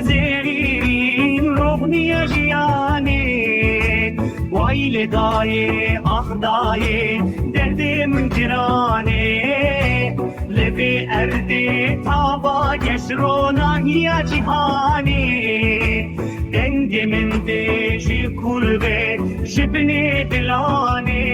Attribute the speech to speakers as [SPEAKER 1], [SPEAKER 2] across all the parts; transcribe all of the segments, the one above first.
[SPEAKER 1] زیرین روحنی جیانی وایل دایه آخدایه دردم جرانه لبی اردی تابا گشروناهی جهانی دنگ من دیجی کلبه جبنی دلانه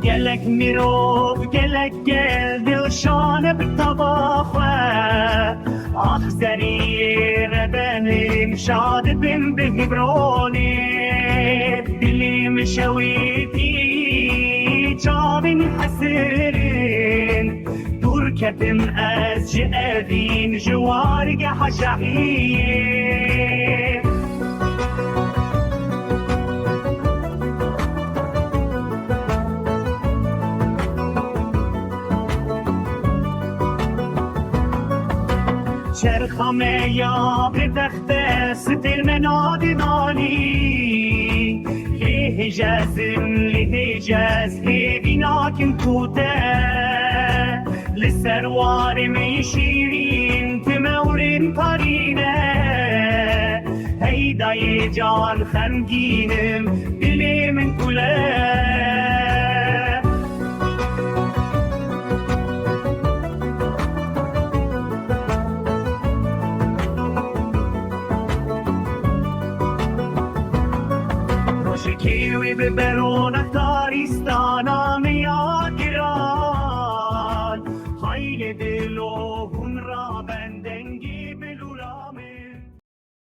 [SPEAKER 1] گلک میروف گلک گل دلشان بطباخه آخ سریر بنیم شاد بیم بگبرونی دلیم شویدی جابین حسرین دور کتم از جادین جوارگ حشقین چرخم یا به تخت ستل مناد دانی له جازم له جاز هی بیناکن توته لسروار می شیرین تمورین قرینه هیدای جان خمگینم دلی من کله شکیوی به برون تاریستانا میاد گران خیلی